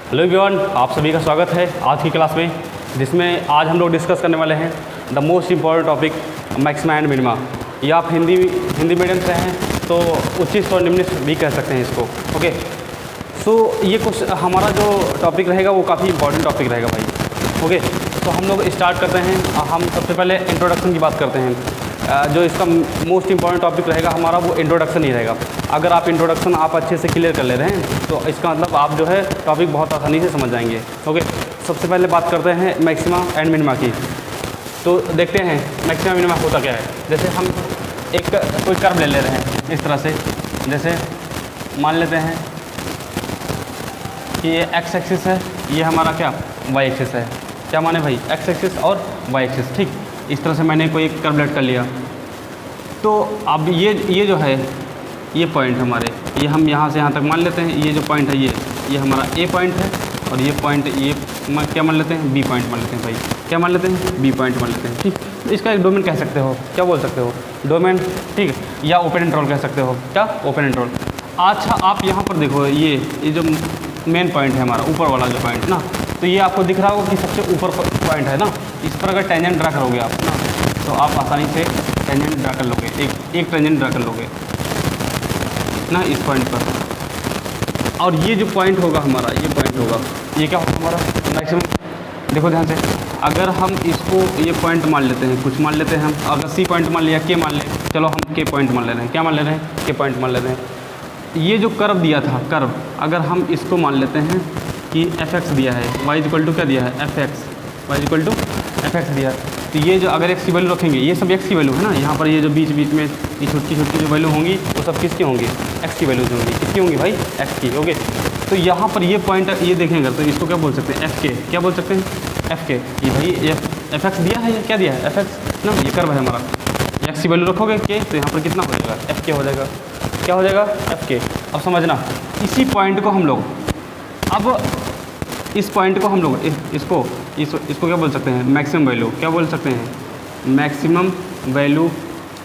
Hello everyone, आप सभी का स्वागत है आज की क्लास में, जिसमें आज हम लोग डिस्कस करने वाले हैं the most important topic maxima and minima. ये आप हिंदी मीडियम से हैं तो उच्चिष्ट और निम्निष्ट भी कह सकते हैं इसको। ओके, सो ये कुछ हमारा जो टॉपिक रहेगा वो काफ़ी इंपॉर्टेंट टॉपिक रहेगा भाई। ओके, तो हम लोग स्टार्ट करते हैं। हम सबसे पहले इंट्रोडक्शन की बात करते हैं। जो इसका मोस्ट इंपॉर्टेंट टॉपिक रहेगा हमारा वो इंट्रोडक्शन ही रहेगा। अगर आप इंट्रोडक्शन आप अच्छे से क्लियर कर ले रहे हैं तो इसका मतलब आप जो है टॉपिक बहुत आसानी से समझ जाएंगे। ओके, सबसे पहले बात करते हैं मैक्सिमा एंड मिनिमा की। तो देखते हैं मैक्सिमा मिनिमा होता क्या है। जैसे हम एक कोई कर्व ले रहे हैं इस तरह से, जैसे मान लेते हैं कि ये एक्स एक्सिस है, ये हमारा क्या वाई एक्सिस है। क्या माने भाई, एक्स एक्सिस और वाई एक्सिस। ठीक, इस तरह से मैंने कोई कर्व लेट कर लिया। तो अब ये जो है ये पॉइंट हमारे, ये हम यहाँ से यहाँ तक मान लेते हैं। ये जो पॉइंट है ये हमारा ए पॉइंट है, और ये पॉइंट ये क्या मान लेते हैं, बी पॉइंट मान लेते हैं भाई। क्या मान लेते हैं, बी पॉइंट मान लेते हैं। ठीक, तो इसका एक डोमेन कह सकते हो, क्या बोल सकते हो, डोमेन। ठीक है, या ओपन इंटरवल कह सकते हो। क्या, ओपन इंटरवल। अच्छा, आप यहाँ पर देखो ये जो मेन पॉइंट है हमारा, ऊपर वाला जो पॉइंट ना, तो ये आपको दिख रहा होगा कि सबसे ऊपर पॉइंट है ना। इस पर अगर टेंजेंट ड्रा करोगे आप ना, तो आप आसानी से टेंजेंट ड्रा कर लोगे, एक टेंजेंट ड्रा कर लोगे ना इस पॉइंट पर। और ये जो पॉइंट होगा हमारा, ये पॉइंट होगा, ये क्या होगा हमारा मैक्सिमम। देखो ध्यान से, अगर हम इसको ये पॉइंट मान लेते हैं, कुछ मान लेते हैं हम, अगर सी पॉइंट मान लिया, के मान ले, चलो हम के पॉइंट मान ले रहे हैं। क्या मान ले रहे हैं, के पॉइंट मान ले रहे हैं। ये जो कर्व दिया था, कर्व, अगर हम इसको मान लेते हैं कि एफ एक्स दिया है, वाई इक्वल टू क्या दिया है, f x, y equal to f x दिया है। तो ये जो अगर एक्स की वैल्यू रखेंगे, ये सब एक्स की वैल्यू है ना। यहाँ पर ये जो बीच में ये छोटी छोटी जो वैल्यू होंगी वो सब किसकी होंगी, एक्स की वैल्यूज होंगी। किसकी होंगी भाई, एक्स की। ओके, तो यहाँ पर ये पॉइंट ये देखेंगे तो इसको क्या बोल सकते हैं, एफ के। क्या बोल सकते हैं, एफ के। ये भाई एफ एक्स दिया है, ये क्या दिया है, एफ एक्स ना, ये कर्व है हमारा। एक्स की वैल्यू रखोगे के, तो यहाँ पर कितना हो जाएगा, एफ के हो जाएगा। क्या हो जाएगा, एफ के। अब समझना, इसी पॉइंट को हम लोग, अब इस पॉइंट को हम लोग इसको क्या बोल सकते हैं, मैक्सिमम वैल्यू। क्या बोल सकते हैं, मैक्सिमम वैल्यू।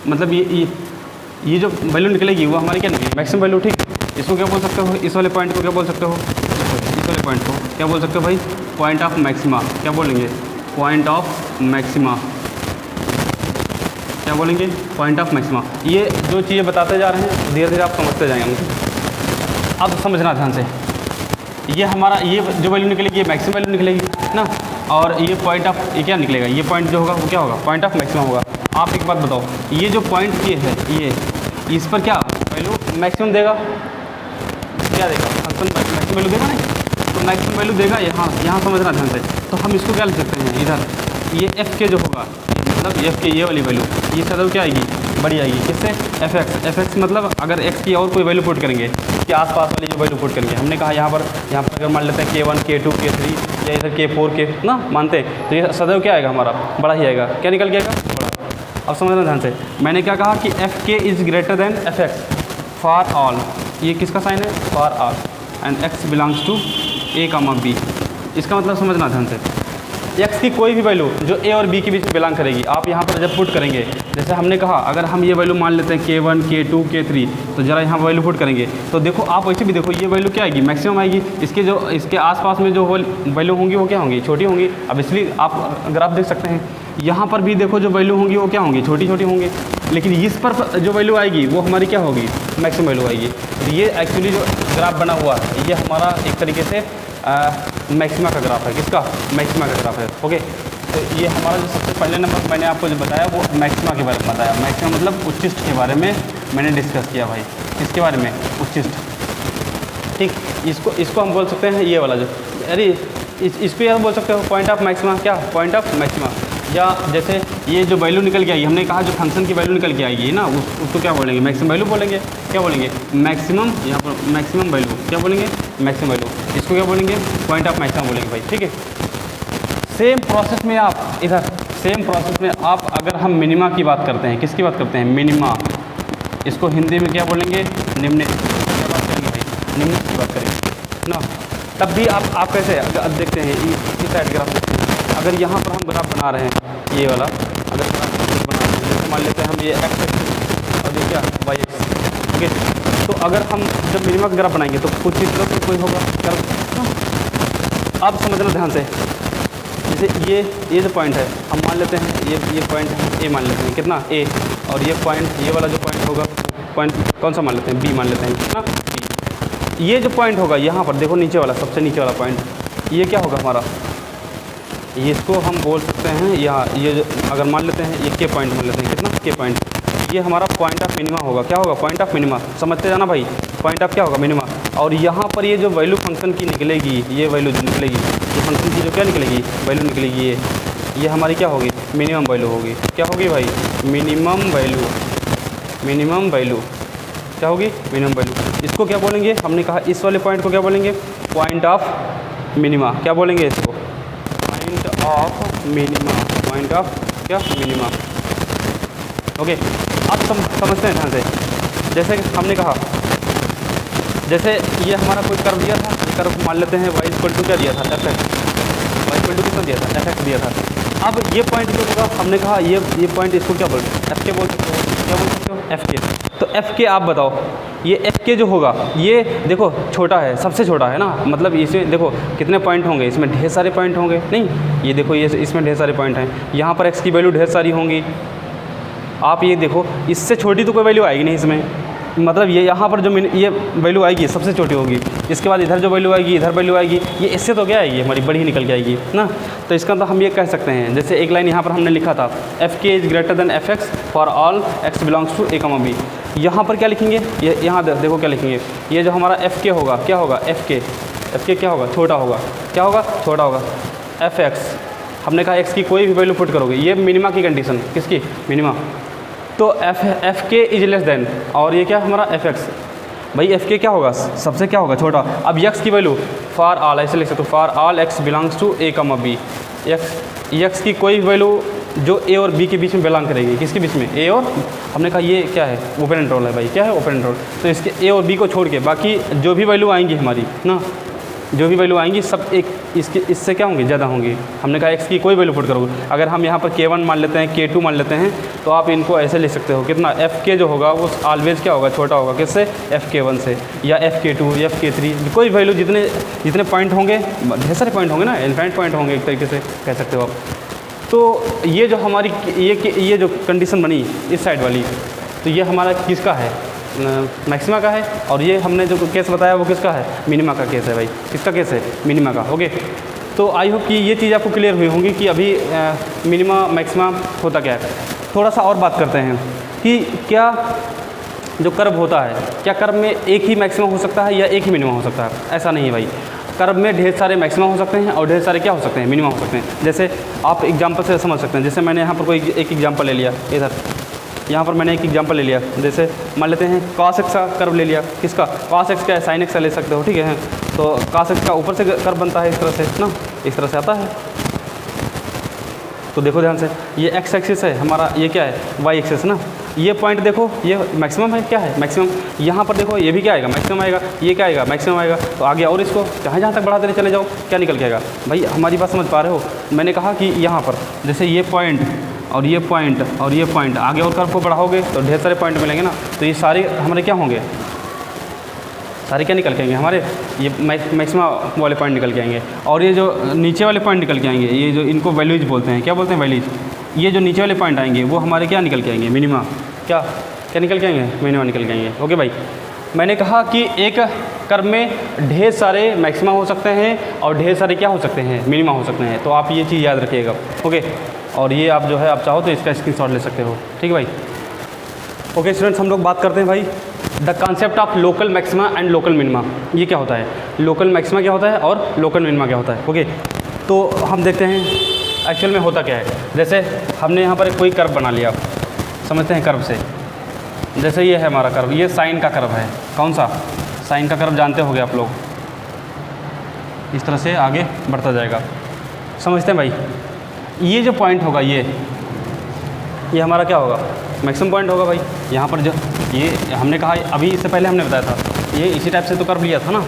मतलब ये जो वैल्यू निकलेगी वो हमारी क्या निकलेगी, मैक्सिमम वैल्यू। ठीक, इसको क्या बोल सकते हो, इस वाले पॉइंट को क्या बोल सकते हो, इस वाले पॉइंट को क्या बोल सकते हो भाई, पॉइंट ऑफ मैक्सिमा। क्या बोलेंगे, पॉइंट ऑफ मैक्सिमा। क्या बोलेंगे, पॉइंट ऑफ मैक्सिमा। ये जो चीज़ें बताते जा रहे हैं धीरे धीरे आप समझते जाएंगे। अब समझना ध्यान से, ये हमारा ये जो वैल्यू निकलेगी ये मैक्सिमम वैल्यू निकलेगी ना, और ये पॉइंट ऑफ ये क्या निकलेगा, ये पॉइंट जो होगा वो क्या होगा, पॉइंट ऑफ मैक्सिमम होगा। आप एक बात बताओ, ये जो पॉइंट ये है, ये इस पर क्या वैल्यू मैक्सिमम देगा, क्या देगा, फंक्शन मैक्सिमम वैल्यू देगा नहीं, तो मैक्सिमम वैल्यू देगा। यहाँ समझना ध्यान से। तो हम इसको क्या लिख सकते हैं, इधर ये एफ के जो होगा, मतलब एफ के ये वाली वैल्यू, ये सदैव क्या आएगी, बड़ी आएगी। किससे, एफ एक्स। एफ एक्स मतलब अगर एक्स की और कोई वैल्यू पुट करेंगे, इसके आसपास वाली जो वैल्यू पुट करेंगे, हमने कहा यहाँ पर अगर मान लेते हैं K1 K2 K3 या इधर K4 के ना मानते, तो ये सदैव क्या आएगा हमारा, बड़ा ही आएगा। क्या निकल के आएगा, बड़ा। अब समझना ध्यान से, मैंने क्या कहा कि f k is greater than F x for all. ये किसका साइन है, for all, and x belongs to a comma b. इसका मतलब समझना ध्यान से, एक्स की कोई भी वैल्यू जो ए और बी के बीच में बिलोंग करेगी, आप यहाँ पर जब पुट करेंगे, जैसे हमने कहा अगर हम ये वैल्यू मान लेते हैं K1 K2 K3, तो ज़रा यहाँ वैल्यू पुट करेंगे तो देखो आप वैसे भी देखो ये वैल्यू क्या आएगी, मैक्सिमम आएगी। इसके आसपास में जो वैल्यू होंगी वो क्या होंगी, छोटी होंगी। अब इसलिए आप ग्राफ देख सकते हैं, यहाँ पर भी देखो जो वैल्यू होंगी वो क्या होंगी, छोटी छोटी होंगी। लेकिन इस पर जो वैल्यू आएगी वो हमारी क्या होगी, मैक्सिमम वैल्यू आएगी। तो ये एक्चुअली जो ग्राफ बना हुआ है ये हमारा एक तरीके से मैक्सिमा का ग्राफ है। किसका, मैक्सिमा का ग्राफ है। ओके, तो ये हमारा जो सबसे पहले नंबर मैंने आपको जो बताया वो मैक्सिमा के बारे में बताया। मैक्सिमा मतलब उच्चिष्ट के बारे में मैंने डिस्कस किया भाई। इसके बारे में, उच्चिष्ट। ठीक, इसको हम बोल सकते हैं ये वाला जो, अरे इसको यार बोल सकते हो पॉइंट ऑफ मैक्सिमा। क्या, पॉइंट ऑफ मैक्सिमा। या जैसे ये जो वैल्यू निकल के आएगी, हमने कहा जो फंक्शन की वैल्यू निकल के आएगी ना, उसको क्या बोलेंगे, मैक्सिमम वैल्यू बोलेंगे। क्या बोलेंगे, मैक्सिमम। यहाँ पर मैक्सिमम वैल्यू क्या बोलेंगे, मैक्सिमम वैल्यू। इसको क्या बोलेंगे, पॉइंट ऑफ मैक्सिमम बोलेंगे भाई। ठीक है, सेम प्रोसेस में आप इधर, सेम प्रोसेस में आप अगर हम मिनिमा की बात करते हैं, किसकी बात करते हैं, मिनिमा, इसको हिंदी में क्या बोलेंगे, निम्न। क्या बात करेंगे भाई, निम्न की बात करेंगे ना। तब भी आप कैसे अब देखते हैं इस साइड ग्राफ देखते हैं, अगर यहाँ पर हम ग्राफ बना रहे हैं ये वाला, अगर ग्राफ बना रहे हैं, जैसे मान लेते हैं हम ये एक्स और ये क्या, वाई एक्स। ओके, तो अगर हम जब मिनिमा का ग्राफ बनाएंगे तो कुछ इस तरह से कोई होगा कर्व, अब समझना ध्यान से, जैसे ये जो पॉइंट है हम मान लेते हैं, ये पॉइंट है ए मान लेते हैं, कितना ए, और ये पॉइंट, ये वाला जो पॉइंट होगा, पॉइंट कौन सा मान लेते हैं, बी मान लेते हैं, कितना बी। ये जो पॉइंट होगा यहाँ पर देखो, नीचे वाला, सबसे नीचे वाला पॉइंट, ये क्या होगा हमारा, ये इसको हम बोल सकते हैं यहाँ, ये जो अगर मान लेते हैं ये के पॉइंट मान लेते हैं, कितना के पॉइंट, ये हमारा पॉइंट ऑफ मिनिमा होगा। क्या होगा, पॉइंट ऑफ मिनिमा, समझते जाना भाई, पॉइंट ऑफ क्या होगा, मिनिमा। और यहाँ पर ये जो वैल्यू फंक्शन की निकलेगी, ये वैल्यू जो निकलेगी, ये फंक्शन की जो क्या निकलेगी, वैल्यू निकलेगी, ये हमारी क्या होगी, मिनिमम वैल्यू होगी। क्या होगी भाई, मिनिमम वैल्यू, मिनिमम वैल्यू क्या होगी, मिनिमम वैल्यू। इसको क्या बोलेंगे, हमने कहा इस वाले पॉइंट को क्या बोलेंगे, पॉइंट ऑफ मिनिमा। क्या बोलेंगे इसको, point of minima, point of क्या, मिनिमा। ओके, आप समझते हैं ध्यान से। जैसे कि हमने कहा, जैसे ये हमारा कोई कर्व दिया था, ये कर्व मान लेते हैं y इक्वल टू क्या दिया था, f x, y equal to कितना दिया था, एफ एक्स दिया था। अब ये पॉइंट जो होगा, हमने कहा ये पॉइंट, इसको क्या बोलते हैं, एफ के बोल सकते हो, क्या बोल सकते हो, एफ के। तो एफ के आप बताओ, ये एफ के जो होगा, ये देखो छोटा है, सबसे छोटा है ना, मतलब इसमें देखो कितने पॉइंट होंगे, इसमें ढेर सारे पॉइंट होंगे, नहीं ये देखो, ये इसमें ढेर सारे पॉइंट हैं, यहाँ पर एक्स की वैल्यू ढेर सारी होंगी। आप ये देखो, इससे छोटी तो कोई वैल्यू आएगी नहीं इसमें, मतलब ये यहाँ पर जो ये वैल्यू आएगी सबसे छोटी होगी, इसके बाद इधर जो वैल्यू आएगी, इधर वैल्यू आएगी, ये इससे तो क्या आएगी, हमारी बड़ी ही निकल के आएगी ना। तो इसका तो हम ये कह सकते हैं, जैसे एक लाइन यहाँ पर हमने लिखा था, f k is greater than F x for all x belongs to a comma b. यहाँ पर क्या लिखेंगे, ये यहाँ देखो क्या लिखेंगे, ये जो हमारा एफ के होगा, क्या होगा, एफ के क्या होगा, छोटा होगा, क्या होगा, छोटा होगा। एफ एक्स, हमने कहा एक्स की कोई भी वैल्यू पुट करोगे, ये मिनिमा की कंडीशन, किसकी, मिनिमा। तो एफ के इज लेस देन, और ये क्या हमारा एफ एक्स, भाई एफ के क्या होगा, सबसे क्या होगा, छोटा। अब एक्स की वैल्यू फॉर ऑल, ऐसे लिख सकते हो, for all x belongs to a comma b. X की कोई वैल्यू जो ए और बी के बीच में बिलोंग करेगी, किसके बीच में, ए और, हमने कहा ये क्या है, ओपन इंटरवल है भाई, क्या है, ओपन इंटरवल। तो इसके ए और बी को छोड़ के बाकी जो भी वैल्यू आएंगी हमारी ना, जो भी वैल्यू आएंगी सब एक इससे क्या होंगी, ज़्यादा होंगी। हमने कहा एक्स की कोई वैल्यू पुट करोगे, अगर हम यहाँ पर K1 मान लेते हैं, K2 मान लेते हैं, तो आप इनको ऐसे लिख सकते हो, कितना, एफ के जो होगा वो ऑलवेज क्या होगा, छोटा होगा, किससे, FK1 से, या FK2 या FK3, कोई वैल्यू जितने पॉइंट होंगे, ढेर सारे पॉइंट होंगे ना, इनफाइनाइट पॉइंट होंगे एक तरीके से कह सकते हो आप। तो ये जो हमारी ये जो कंडीशन बनी इस साइड वाली, तो ये हमारा किसका है, मैक्सिमा का है, और ये हमने जो केस बताया वो किसका है, मिनिमा का केस है भाई, किसका केस है, मिनिमा का। ओके, तो आई होप कि ये चीज़ आपको क्लियर हुई होंगी कि अभी मिनिमा मैक्सिमा होता क्या है। थोड़ा सा और बात करते हैं कि क्या जो कर्व होता है, क्या कर्व में एक ही मैक्सिमा हो सकता है या एक ही मिनिमा हो सकता है, ऐसा नहीं है भाई। कर्व में ढेर सारे मैक्सिमा हो सकते हैं और ढेर सारे क्या हो सकते हैं, मिनिमा हो सकते हैं। जैसे आप एग्जाम्पल से समझ सकते हैं, जैसे मैंने यहाँ पर कोई एक एग्जाम्पल ले लिया, इधर यहाँ पर मैंने एक एग्जांपल ले लिया, जैसे मान लेते हैं cos x का कर्व ले लिया, किसका, cos x का है, sin x का ले सकते हो, ठीक है। तो cos x का ऊपर से कर्व बनता है इस तरह से ना, इस तरह से आता है। तो देखो ध्यान से, ये x एक्सिस है हमारा, ये क्या है, y एक्सिस ना। ये पॉइंट देखो, ये मैक्सिमम है, क्या है, मैक्सिमम। यहाँ पर देखो, ये भी क्या आएगा, मैक्सिमम आएगा, ये क्या आएगा, मैक्सिमम आएगा। तो आगे और इसको जहाँ तक बढ़ाते चले जाओ, क्या निकल के आएगा भाई, हमारी बात समझ पा रहे हो। मैंने कहा कि यहाँ पर जैसे ये पॉइंट और ये पॉइंट और ये पॉइंट, आगे और कर्व को बढ़ाओगे तो ढेर सारे पॉइंट मिलेंगे ना। तो ये सारे हमारे क्या होंगे, सारे क्या निकल के आएंगे हमारे, ये मैक्सिमा वाले पॉइंट निकल के आएंगे। और ये जो नीचे वाले पॉइंट निकल के आएंगे, ये जो इनको वैल्यूज बोलते हैं, क्या बोलते हैं, वैल्यूज। ये जो नीचे वाले पॉइंट आएंगे वो हमारे क्या निकल के आएंगे, मिनिमा। क्या निकल के आएंगे, मिनिमा निकल के आएंगे। ओके भाई, मैंने कहा कि एक कर्व में ढेर सारे मैक्सिमा हो सकते हैं और ढेर सारे क्या हो सकते हैं, मिनिमा हो सकते हैं। तो आप ये चीज़ याद रखिएगा। ओके, और ये आप जो है आप चाहो तो इसका स्क्रीनशॉट ले सकते हो, ठीक है भाई। ओके स्टूडेंट्स, हम लोग बात करते हैं भाई the concept of local maxima and local minima. ये क्या होता है, लोकल मैक्सिमा क्या होता है और लोकल मिनिमा क्या होता है। ओके, तो हम देखते हैं एक्चुअल में होता क्या है। जैसे हमने यहाँ पर कोई कर्व बना लिया, समझते हैं कर्व से। जैसे ये है हमारा कर्व, ये साइन का कर्व है। कौन सा, साइन का कर्व जानते होंगे आप लोग, इस तरह से आगे बढ़ता जाएगा, समझते हैं भाई। ये जो पॉइंट होगा, ये हमारा क्या होगा, मैक्सिमम पॉइंट होगा भाई। यहाँ पर जो ये हमने कहा, अभी इससे पहले हमने बताया था, ये इसी टाइप से तो कर्व लिया था ना,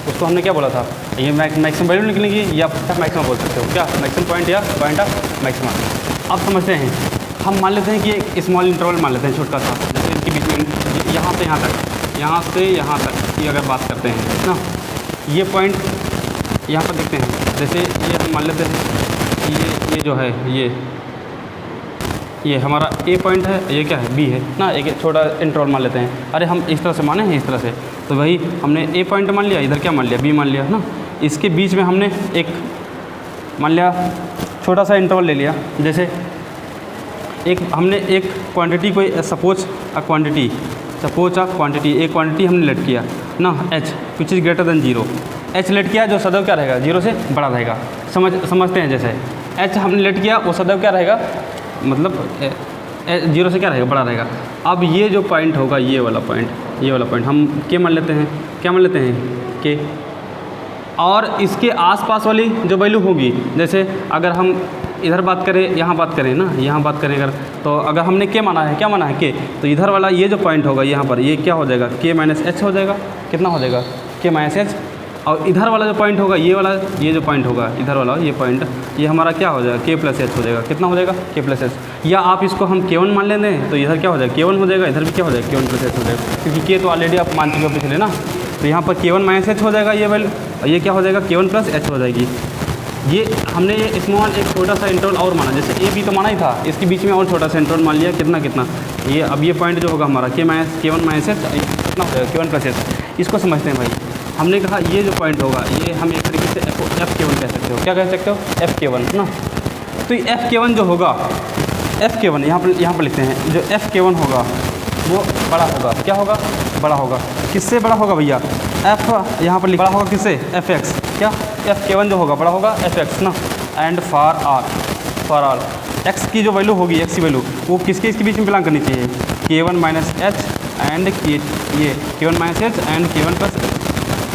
उसको हमने क्या बोला था, ये मैक्सिमम वैल्यू निकलेगी या मैक्सिमम बोल सकते हो, क्या मैक्सिमम पॉइंट या पॉइंट ऑफ मैक्सिमा। अब समझते हैं, हम मान लेते हैं कि एक स्मॉल इंटरवल मान लेते हैं, छोटा सा, जैसे इनके बीच में यहाँ से यहाँ तक, यहाँ से यहाँ तक की अगर बात करते हैं ना, ये पॉइंट यहाँ पर देखते हैं, जैसे ये हम मान लेते हैं ये जो है ये हमारा ए पॉइंट है, ये क्या है बी है ना, एक छोटा इंटरवल मान लेते हैं। अरे हम इस तरह से माने हैं, इस तरह से, तो वही हमने ए पॉइंट मान लिया, इधर क्या मान लिया बी मान लिया ना। इसके बीच में हमने एक मान लिया छोटा सा इंटरवल ले लिया, जैसे हमने एक क्वांटिटी को सपोज अ क्वांटिटी एक क्वांटिटी हमने लेट किया ना, h which is greater than 0। h let किया जो सदैव क्या रहेगा 0 से बड़ा रहेगा। समझते हैं, जैसे h हमने लेट किया वो सदैव क्या रहेगा, मतलब 0 से क्या रहेगा बड़ा रहेगा। अब ये जो पॉइंट होगा ये वाला पॉइंट हम के मान लेते हैं, क्या मान लेते हैं के। और इसके आसपास वाली जो वैल्यू होगी, जैसे अगर हम इधर बात करें, यहाँ बात करें ना, यहाँ बात करें अगर, तो अगर हमने के माना है, क्या माना है के, तो इधर वाला ये जो पॉइंट होगा यहाँ पर ये क्या हो जाएगा के माइनस एच हो जाएगा। कितना हो जाएगा के माइनस एच। और इधर वाला जो पॉइंट होगा ये जो पॉइंट होगा इधर वाला ये पॉइंट, ये हमारा क्या हो जाएगा के प्लस एच हो जाएगा। कितना हो जाएगा के प्लस एच। या आप इसको हम के1 मान लेते हैं, तो इधर क्या हो जाएगा के1 हो जाएगा, इधर भी क्या हो जाएगा के1 प्लस एच हो जाएगा, क्योंकि के तो ऑलरेडी आप मान चुके हो पिछले ना। तो यहाँ पर के1 माइनस एच हो जाएगा ये वैल्यू, और ये क्या हो जाएगा के1 प्लस एच हो जाएगी। ये हमने ये स्मॉल एक छोटा सा इंटरवल और माना, जैसे ए बी तो माना ही था, इसके बीच में और छोटा सा इंटरवल मान लिया। कितना ये अब ये पॉइंट जो होगा हमारा के1 माइनस एच कितना हो जाएगा के1 प्लस एच। इसको समझते हैं भाई। हमने कहा ये जो पॉइंट होगा ये हम एक तरीके से एफ के1 कह सकते हो। क्या कह सकते हो एफ के1 ना। तो ये एफ के1 जो होगा, एफ के1 यहाँ पर लिखते हैं, जो एफ के1 होगा वो बड़ा होगा। क्या होगा बड़ा होगा। किससे बड़ा होगा भैया, एफ यहाँ पर बड़ा होगा किससे, एफ एक्स। क्या एफ के1 जो होगा बड़ा होगा एफ एक्स ना। एंड फॉर आल एक्स की जो वैल्यू होगी, एक्स की वैल्यू वो इसके बीच में बिलोंग करनी चाहिए, के1 माइनस एच एंड ये K1 minus H and K one plus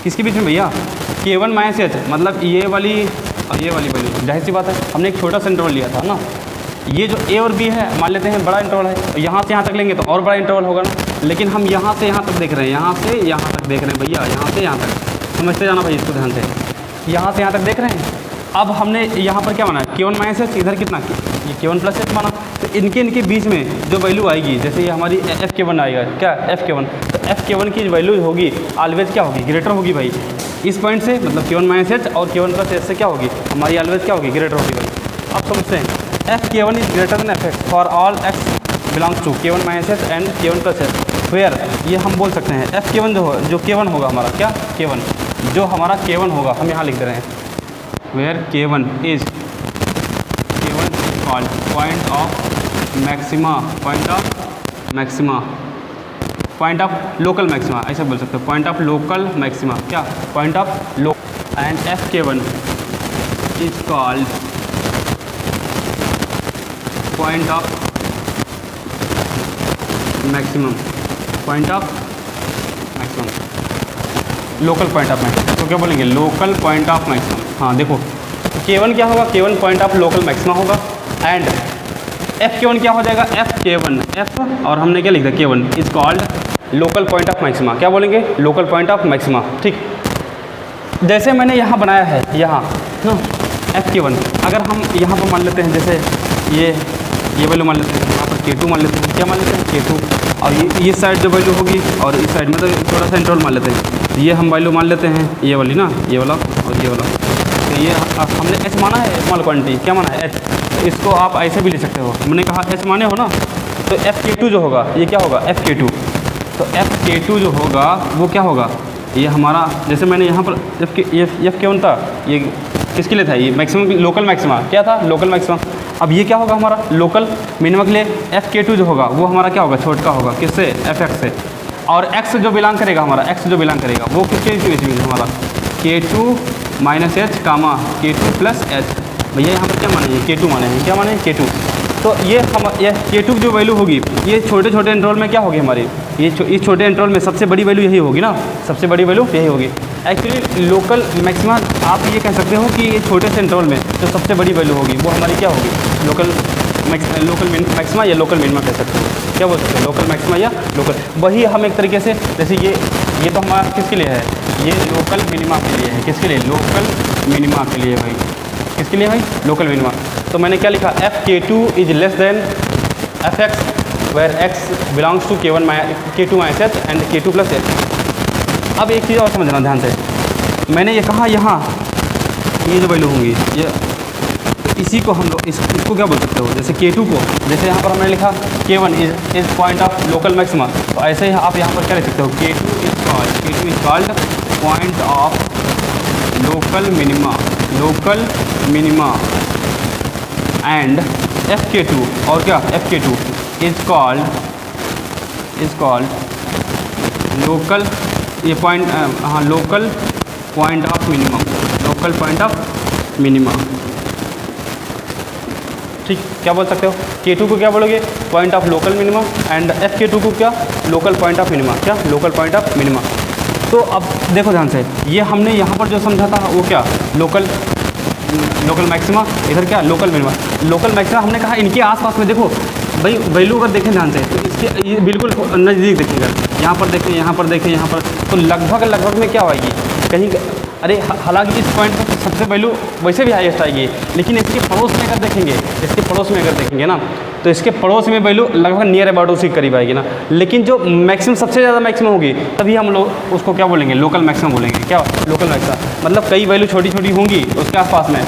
किसके बीच में भैया, के1 माइनस एच, मतलब ये वाली और ये वाली वैल्यू। जाहिर सी बात है, हमने एक छोटा सा इंटरवल लिया था ना। ये जो ए और बी है मान लेते हैं बड़ा इंटरवल है, यहाँ से यहाँ तक लेंगे तो और बड़ा इंटरवल होगा ना। लेकिन हम यहाँ से यहाँ तक देख रहे हैं, यहाँ से यहाँ तक देख रहे हैं भैया, यहाँ से यहाँ तक। समझते जाना भाई इसको ध्यान से, यहाँ से यहाँ तक देख रहे हैं। अब हमने यहाँ पर क्या माना के1 माइनस एच, इधर कितना ये के1 प्लस एच माना। तो इनके बीच में जो वैल्यू आएगी, जैसे ये हमारी एफ के1 आएगा, क्या एफ के1, तो एफ के1 की वैल्यू होगी ऑलवेज क्या होगी ग्रेटर होगी भाई इस पॉइंट से, मतलब के1 माइनस एच और के1 प्लस एच से क्या होगी हमारी ऑलवेज क्या होगी ग्रेटर होगी भाई। अब समझते हैं F K one is greater than F x for all x belongs to K one minus H and K one plus H where. ये हम बोल सकते हैं एफ के1 जो के1 होगा हमारा, क्या के1 जो हमारा के1 होगा, हम यहाँ लिख दे रहे हैं where K one is called point of maxima, point of local maxima, ऐसा बोल सकते हो, पॉइंट ऑफ लोकल मैक्सिमा। क्या point of local and F K one is called point of maximum, local point of maximum. तो क्या बोलेंगे लोकल पॉइंट ऑफ मैक्सिमम। हाँ देखो के1 क्या होगा, K1 point of local maxima होगा। एंड एफ के1 क्या हो जाएगा, एफ के1 एफ और हमने क्या लिख दिया K one is called local point of maxima. क्या बोलेंगे लोकल पॉइंट ऑफ मैक्सिमा। ठीक, जैसे मैंने यहाँ बनाया है यहाँ ना एफ के1, अगर हम यहाँ पर मान लेते हैं, जैसे ये वैल्यू मान लेते हैं, यहाँ पर के2 मान लेते हैं, क्या मान लेते हैं के2, और ये साइड जो वैल्यू होगी और इस साइड में तो थोड़ा सा इंटरवल मान लेते हैं, ये हम वैल्यू मान लेते हैं ये वाली ना, ये वाला और ये वाला। तो ये हमने एच माना है, स्मॉल क्वांटिटी क्या माना है एच, तो इसको आप ऐसे भी ले सकते हो। हमने कहा एच माने हो ना, तो एफ के2 जो होगा ये क्या होगा एफ के2, तो एफ के2 जो होगा वो क्या होगा, ये हमारा जैसे मैंने यहाँ पर एफ के1 था, ये किसके लिए था, ये मैक्सिमम लोकल मैक्सिमा क्या था लोकल मैक्सिमा। अब ये क्या होगा हमारा लोकल मिनिमम के लिए एफ के2 जो होगा वो हमारा क्या होगा छोटा होगा, किससे एफ एक्स से। और एक्स जो बिलोंग करेगा हमारा, एक्स जो बिलोंग करेगा वो किसके बीच में हमारा के2 माइनस एच कामा के2 प्लस एच। भैया यहाँ पर क्या माने हैं के2 माने हैं, क्या माने हैं के2। तो ये के2 की जो वैल्यू होगी ये छोटे छोटे इंटरवल में क्या होगी हमारी, इस छोटे इंटरवल में सबसे बड़ी वैल्यू यही होगी ना, सबसे बड़ी वैल्यू यही होगी। एक्चुअली लोकल मैक्सिमा आप ये कह सकते हो कि ये छोटे से इंटरवल में जो सबसे बड़ी वैल्यू होगी वो हमारी क्या होगी लोकल मैक्सिमा या लोकल मिनिमा कह सकते हो। क्या बोल सकते हैं लोकल मैक्सिमा या लोकल, वही हम एक तरीके से जैसे ये तो हमारा किसके लिए है, ये लोकल मिनिमा के लिए है, किसके लिए लोकल मिनिमा के लिए भाई, किसके लिए भाई लोकल मिनिमा। तो मैंने क्या लिखा f k two is less than F x where x belongs to k two minus H and k two plus h. अब एक चीज़ और समझना ध्यान से, मैंने ये कहा यहाँ ये जो वैल्यू होंगी ये, इसी को हम लोग इसको क्या बोल सकते हो, जैसे K2 को, जैसे यहाँ पर हमने लिखा K1 is point of local maxima, तो ऐसे ही आप यहाँ पर क्या लिख सकते हो, K2 is called point of local minima and FK2, और क्या FK2 इज कॉल्ड लोकल, ये पॉइंट, हाँ, लोकल पॉइंट ऑफ मिनिमा, ठीक, क्या बोल सकते हो, K2 को क्या बोलोगे, point of local minima, and FK2 को क्या, लोकल पॉइंट ऑफ मिनिमा, क्या, लोकल पॉइंट ऑफ मिनिमा। तो अब देखो ध्यान से, ये हमने यहाँ पर जो समझा था वो क्या, लोकल मैक्सिमा, इधर क्या, लोकल मिनिमा। लोकल मैक्सिमा हमने कहा इनके आसपास में, देखो भाई वैल्यू अगर देखें ध्यान से तो इसके ये बिल्कुल नज़दीक देखेंगे, यहाँ पर देखें, यहाँ पर देखें, यहाँ पर, तो लगभग में क्या आएगी कहीं, अरे हालांकि इस पॉइंट पर सबसे वैल्यू वैसे भी हाईएस्ट आएगी, लेकिन इसके पड़ोस में अगर देखेंगे, ना, तो इसके पड़ोस में वैल्यू लगभग नियर अबाउट उसी के करीब आएगी ना। लेकिन जो मैक्सिमम सबसे ज़्यादा मैक्सिमम होगी तभी हम लोग उसको क्या बोलेंगे, लोकल मैक्सिमम बोलेंगे। क्या, लोकल मैक्सिमम, मतलब कई वैल्यू छोटी होंगी उसके आसपास में,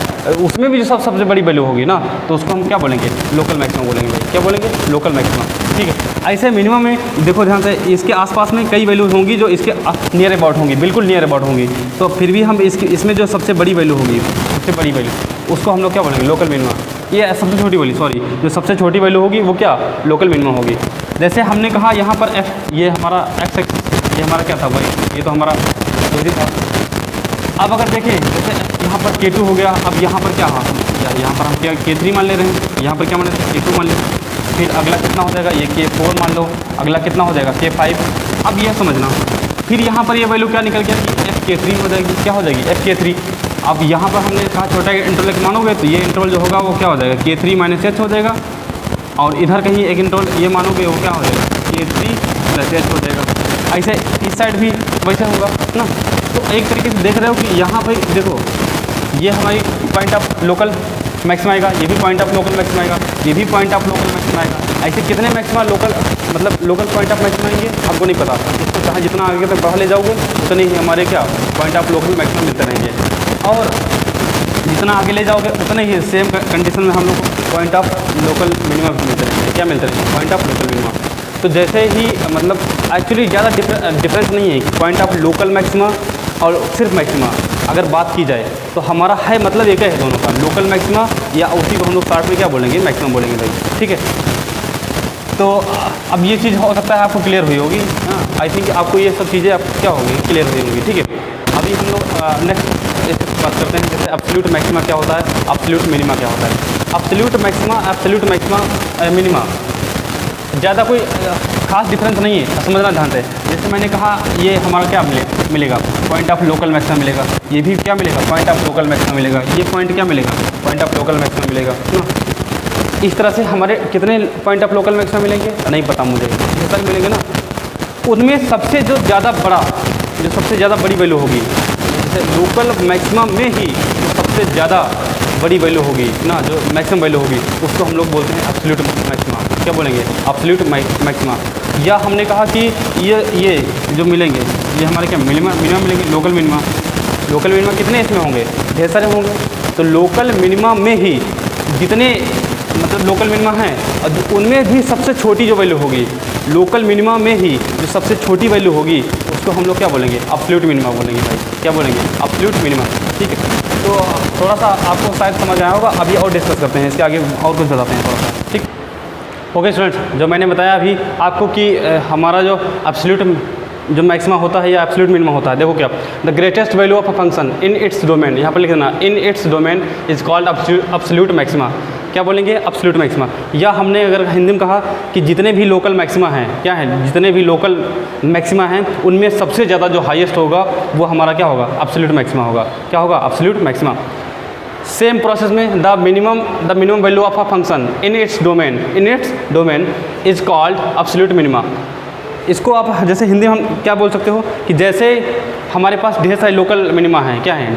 उसमें भी जो सबसे बड़ी वैल्यू होगी ना, तो उसको हम क्या बोलेंगे, लोकल मैक्सिमम बोलेंगे भाई, क्या बोलेंगे, लोकल मैक्सिमम। ठीक है, ऐसे मिनिमम में देखो ध्यान से, इसके आसपास में कई वैल्यूज होंगी जो इसके नियर अबाउट होंगी, बिल्कुल नियर अबाउट होंगी, तो फिर भी हम इसमें जो सबसे बड़ी वैल्यू होगी, सबसे बड़ी वैल्यू, उसको हम लोग क्या बोलेंगे, लोकल मिनिमा। ये सबसे छोटी वैल्यू, सॉरी, जो सबसे छोटी वैल्यू होगी वो क्या, लोकल मिनिमा होगी। जैसे हमने कहा यहाँ पर f, ये हमारा x एक्सिस, ये हमारा क्या था, वही ये तो हमारा वही था। अब अगर देखें जैसे यहाँ पर K2 हो गया, अब यहाँ पर क्या, हाँ, यहाँ पर हम क्या K3 मान ले रहे हैं, यहाँ पर क्या मान रहे हैं, K2 मान ले, फिर अगला कितना हो जाएगा, ये K4 मान लो, अगला कितना हो जाएगा, K5। अब ये समझना, फिर यहाँ पर ये वैल्यू क्या निकल गया कि FK3 हो जाएगी, क्या हो जाएगी, FK3। अब यहाँ पर हमने कहा छोटा इंटरवल मानोगे तो ये इंटरवल जो होगा वो क्या हो जाएगा, K3 माइनस H हो जाएगा, और इधर कहीं एक इंटरवल ये मानोगे वो क्या हो जाएगा, K3 प्लस H हो जाएगा। ऐसे इस साइड भी वैसे होगा ना। तो एक तरीके से देख रहे हो कि यहाँ पर देखो, ये हमारी पॉइंट ऑफ लोकल मैक्सिमा आएगा, ये भी पॉइंट ऑफ लोकल मैक्सिमा आएगा, ये भी पॉइंट ऑफ लोकल मैक्सिमा आएगा। ऐसे कितने मैक्सिमा लोकल, मतलब लोकल पॉइंट ऑफ मैक्सिमा आएंगे आपको नहीं पता, इसको चाहे जितना आगे तक बढ़ा ले जाओगे उतने ही हमारे क्या पॉइंट ऑफ लोकल मैक्सिमा मिलते रहेंगे, और जितना आगे ले जाओगे उतने ही सेम कंडीशन में हम लोग को पॉइंट ऑफ लोकल मिनिमा मिलते रहेंगे। क्या मिलते रहेंगे, पॉइंट ऑफ लोकल मिनिमा। तो जैसे ही मतलब एक्चुअली ज़्यादा डिफरेंस नहीं है कि पॉइंट ऑफ लोकल मैक्सिमा और सिर्फ मैक्सिमा अगर बात की जाए तो हमारा है मतलब एक है दोनों का, लोकल मैक्सिमा या उसी को हम लोग शॉर्ट में क्या बोलेंगे, मैक्सिमम बोलेंगे भाई। ठीक है, तो अब ये चीज़ हो सकता है आपको क्लियर हुई होगी। हाँ, आई थिंक आपको ये सब चीज़ें आप क्या होगी, क्लियर हुई होंगी। ठीक है, अभी हम लोग नेक्स्ट बात करते हैं, जैसे एब्सोल्यूट मैक्सिमा क्या होता है, एब्सोल्यूट मिनिमा क्या होता है। एब्सोल्यूट मैक्सिमा मिनिमा ज़्यादा कोई खास डिफरेंस नहीं है, समझना ध्यान से। जैसे मैंने कहा ये हमारा क्या मिलेगा, पॉइंट ऑफ लोकल मैक्सिमा मिलेगा, ये भी क्या मिलेगा, पॉइंट ऑफ लोकल मैक्सिमा मिलेगा, ये पॉइंट क्या मिलेगा, पॉइंट ऑफ लोकल मैक्सिमा मिलेगा। इस तरह से हमारे कितने पॉइंट ऑफ लोकल मैक्सिमा मिलेंगे नहीं पता मुझे, इस तक मिलेंगे ना। उनमें सबसे जो ज़्यादा बड़ा, जो सबसे ज़्यादा बड़ी वैल्यू होगी, जैसे लोकल मैक्सिमा में ही जो सबसे ज़्यादा बड़ी वैल्यू होगी ना, जो मैक्सिमम वैल्यू होगी, उसको हम लोग बोलते हैं एब्सोल्यूट मैक्सिमा। क्या बोलेंगे, एब्सोल्यूट मैक्सिमा। या हमने कहा कि ये जो मिलेंगे ये हमारे क्या मिनिमा मिलेंगे, लोकल मिनिमा। लोकल मिनिमा कितने इसमें होंगे, ढेर सारे होंगे। तो लोकल मिनिमा में ही जितने मतलब लोकल मिनिमा हैं उनमें भी सबसे छोटी जो वैल्यू होगी, लोकल मिनिमा में ही जो सबसे छोटी वैल्यू होगी उसको हम लोग क्या बोलेंगे, एब्सोल्यूट मिनिमा बोलेंगे भाई। क्या बोलेंगे, एब्सोल्यूट मिनिमा। ठीक है, तो थोड़ा सा आपको शायद समझ आया होगा। अभी और डिस्कस करते हैं, इसके आगे और कुछ बताते हैं थोड़ा सा। ठीक, ओके स्टूडेंट्स, जो मैंने बताया अभी आपको कि हमारा जो एब्सोल्यूट जो मैक्सिमा होता है या एब्सोल्यूट मिनिमा होता है, देखो क्या, the greatest value of a function in its domain, यहाँ पर लिख देना, in its domain is called absolute maxima. क्या बोलेंगे, एब्सोल्यूट मैक्सिमा। या हमने अगर हिंदी में कहा कि जितने भी लोकल मैक्सिमा हैं, क्या है, जितने भी लोकल मैक्सिमा हैं उनमें सबसे ज़्यादा जो हाईएस्ट होगा वो हमारा क्या होगा, एब्सोल्यूट मैक्सिमा होगा। क्या होगा, एब्सोल्यूट मैक्सिमा। सेम प्रोसेस में the minimum value of a function in its domain is called absolute minima. इसको आप जैसे हिंदी में हम क्या बोल सकते हो कि जैसे हमारे पास ढेर सारे लोकल मिनिमा हैं, क्या हैं,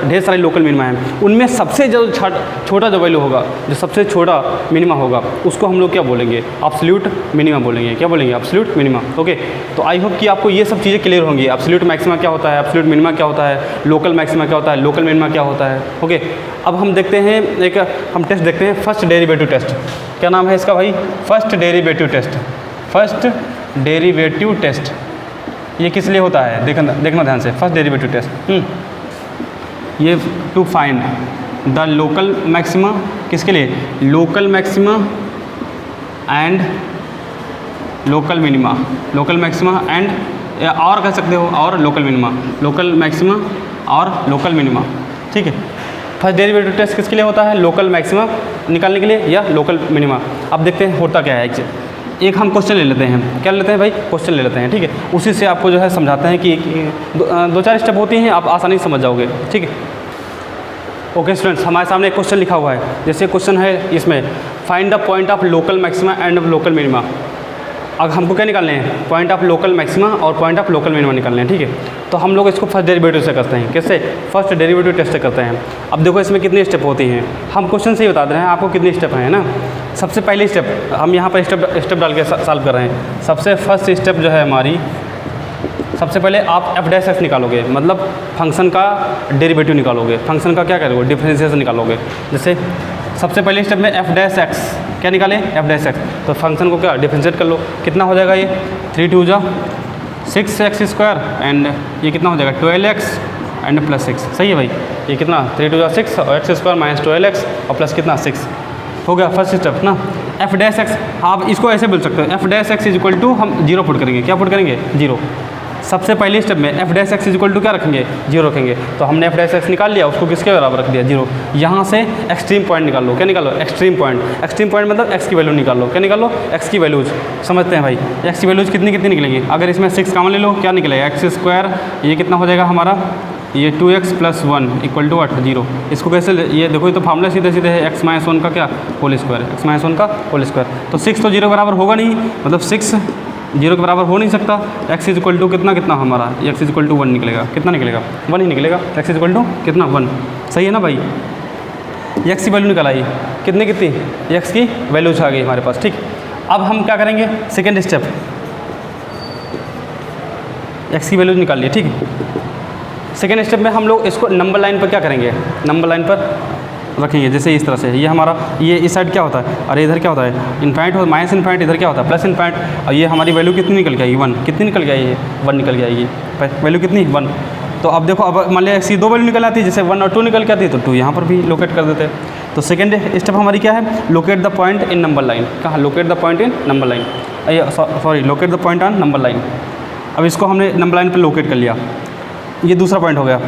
ढेर सारे लोकल मिनिमा हैं। उनमें सबसे जो छोटा जो वैल्यू होगा, जो सबसे छोटा मिनिमा होगा, उसको हम लोग क्या बोलेंगे, एब्सोल्यूट मिनिमा बोलेंगे। क्या बोलेंगे, एब्सोल्यूट मिनिमा। ओके, तो आई होप कि आपको ये सब चीज़ें क्लियर होंगी। एब्सोल्यूट मैक्सिमा क्या होता है, एब्सोल्यूट मिनिमा क्या होता है, लोकल मैक्सिमा क्या होता है, लोकल मिनिमा क्या होता है। ओके, अब हम देखते हैं एक हम टेस्ट देखते हैं, फर्स्ट डेरिवेटिव टेस्ट। क्या नाम है इसका भाई, first derivative test. First derivative test ये किस लिए होता है, देखना ध्यान से। फर्स्ट डेरिवेटिव टेस्ट ये to find the local maxima, किसके लिए, local maxima and local minima, local maxima and, और कह सकते हो, और लोकल मिनिमा, लोकल मैक्सिमा और लोकल मिनिमा। ठीक है, फर्स्ट डेरिवेटिव टेस्ट किसके लिए होता है, लोकल मैक्सिमा निकालने के लिए या लोकल मिनिमा। अब देखते हैं होता क्या है। एक हम क्वेश्चन ले लेते हैं, क्या लेते हैं भाई, क्वेश्चन ले लेते हैं। ठीक है, उसी से आपको जो है समझाते हैं कि दो चार स्टेप होती हैं, आप आसानी से समझ जाओगे। ठीक है, ओके स्टूडेंट्स, हमारे सामने एक क्वेश्चन लिखा हुआ है। जैसे क्वेश्चन है इसमें, find the point of local maxima and local minima. अब हमको क्या निकालने हैं, पॉइंट ऑफ लोकल मैक्सिमा और पॉइंट ऑफ लोकल मिनिमा निकालने हैं। ठीक है, तो हम लोग इसको फर्स्ट डेरिवेटिव से करते हैं। कैसे, फर्स्ट डेरिवेटिव टेस्ट से करते हैं। अब देखो इसमें कितनी स्टेप होती हैं, हम क्वेश्चन से ही बता दे रहे हैं आपको कितनी स्टेप हैं ना। सबसे पहली स्टेप हम यहाँ पर स्टेप डाल के सॉल्व कर रहे हैं। सबसे फर्स्ट स्टेप जो है हमारी, सबसे पहले आप एफ डैश एक्स निकालोगे, मतलब फंक्शन का डेरिवेटिव निकालोगे, फंक्शन का क्या करोगे, डिफरेंशिएशन निकालोगे। जैसे सबसे पहले स्टेप में एफ डैश एक्स क्या निकाले, एफ डैश एक्स, तो फंक्शन को क्या डिफरेंशिएट कर लो। कितना हो जाएगा ये, 3 2 जा 6x² एंड ये कितना हो जाएगा 12x एंड प्लस 6। सही है भाई, ये कितना 3 2 जा 6 और x² माइनस 12x और प्लस कितना 6 हो गया फर्स्ट स्टेप ना। एफ डैश एक्स आप इसको ऐसे बोल सकते हो, f dash x is equal to, हम 0 पुट करेंगे। क्या पुट करेंगे, 0। सबसे पहले स्टेप में f dash x is equal to क्या रखेंगे, 0 रखेंगे। तो हमने एफ डैश एक्स निकाल लिया, उसको किसके बराबर रख दिया, 0। यहाँ से एक्सट्रीम पॉइंट निकाल लो। क्या निकालो, एक्सट्रीम पॉइंट। एक्सट्रीम पॉइंट मतलब एक्स की वैल्यू निकाल लो। क्या निकाल लो, एक्स की वैल्यूज। समझते हैं भाई, एक्स की वैल्यूज कितनी कितनी निकलेंगी। अगर इसमें 6 कॉमन ले लो, क्या निकलेगा, x², ये कितना हो जाएगा हमारा, ये 2x + 1 इक्वल टू 8 0। इसको कैसे, ये देखो ये तो फार्मूला सीधे सीधे है, x - 1 का क्या होल स्क्वायर, x - 1 का होल स्क्वायर। तो 6 तो 0 के बराबर होगा नहीं, मतलब 6 0 के बराबर हो नहीं सकता। x = कितना कितना हमारा, x = 1 निकलेगा। कितना निकलेगा, 1 ही निकलेगा। x = कितना 1। सही है ना भाई, x की वैल्यू निकल आई, कितनी कितनी, x की वैल्यू आ गई हमारे पास। ठीक, अब हम क्या करेंगे, सेकेंड स्टेप, x की वैल्यू निकाल लिए। ठीक है, सेकेंड स्टेप में हम लोग इसको नंबर लाइन पर क्या करेंगे, नंबर लाइन पर रखेंगे। जैसे इस तरह से, ये हमारा, ये इस साइड क्या होता है, अरे इधर क्या होता है, इनफाइनाइट हो, माइनस इनफाइनाइट, इधर क्या होता है प्लस इनफाइनाइट। और ये हमारी वैल्यू कितनी निकल के आएगी, 1। कितनी निकल के आएगी, 1 निकल के आएगी। वैल्यू कितनी, 1। तो अब देखो, अब मान लिया x की 2 वैल्यू निकल आती है, जैसे 1 और 2 निकल के आती है, तो 2 यहाँ पर भी लोकेट कर देते हैं। तो सेकेंड स्टेप हमारी क्या है, locate the point in number line. कहाँ, locate the point in number line, sorry locate the point on number line. अब इसको हमने नंबर लाइन पर लोकेट कर लिया, ये दूसरा पॉइंट हो गया।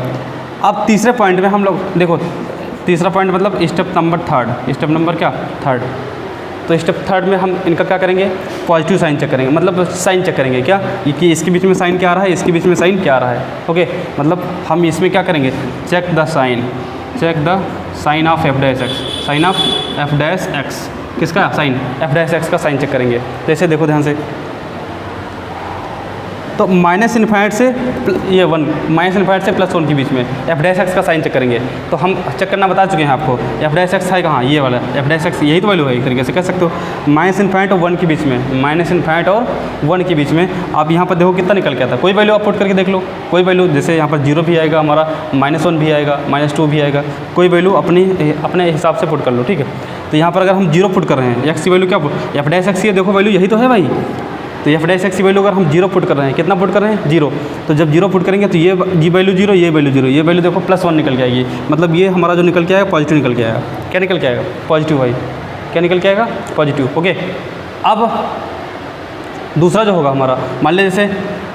अब तीसरे पॉइंट में हम लोग देखो, तीसरा पॉइंट मतलब स्टेप नंबर 3, स्टेप नंबर क्या 3। तो स्टेप 3 में हम इनका क्या करेंगे, पॉजिटिव साइन चेक करेंगे, मतलब साइन चेक करेंगे क्या, कि इसके बीच में साइन क्या आ रहा है, इसके बीच में साइन क्या आ रहा है। ओके, मतलब हम इसमें क्या करेंगे, check the sign, check the sign of f dash x, sign of f dash x, किसका साइन, एफ डैश एक्स का साइन चेक करेंगे। जैसे देखो ध्यान से, तो माइनस इनफाइनाइट से ये 1, माइनस इनफाइनाइट से +1 के बीच में एफ डैश एक्स का साइन चेक करेंगे। तो हम चेक करना बता चुके हैं आपको, एफ डैश एक्स है कहाँ, ये वाला एफ डैश एक्स, यही तो वैल्यू है, एक तरीके से कह सकते हो। माइनस इनफाइनाइट और 1 के बीच में, माइनस इनफाइनाइट और 1 के बीच में आप यहाँ पर देखो कितना निकल के आता है। कोई वैल्यू आप पुट करके देख लो, कोई वैल्यू, जैसे यहाँ पर 0 भी आएगा हमारा, -1 भी आएगा, -2 भी आएगा, कोई वैल्यू अपने हिसाब से पुट कर लो। ठीक है, तो यहाँ पर अगर हम 0 पुट कर रहे हैं, एक्स की वैल्यू क्या, एफ डैश एक्स की देखो वैल्यू यही तो है भाई। तो एफ डैश एक्स की वैल्यू अगर हम 0 पुट कर रहे हैं, कितना पुट कर रहे हैं, 0। तो जब 0 पुट करेंगे तो ये वैल्यू 0, ये वैल्यू 0, ये वैल्यू देखो +1 निकल के आएगी। मतलब ये हमारा जो निकल के आएगा पॉजिटिव निकल के आएगा। क्या निकल के आएगा, पॉजिटिव भाई। क्या निकल के आएगा, पॉजिटिव। ओके, अब दूसरा जो होगा हमारा, मान लीजिए जैसे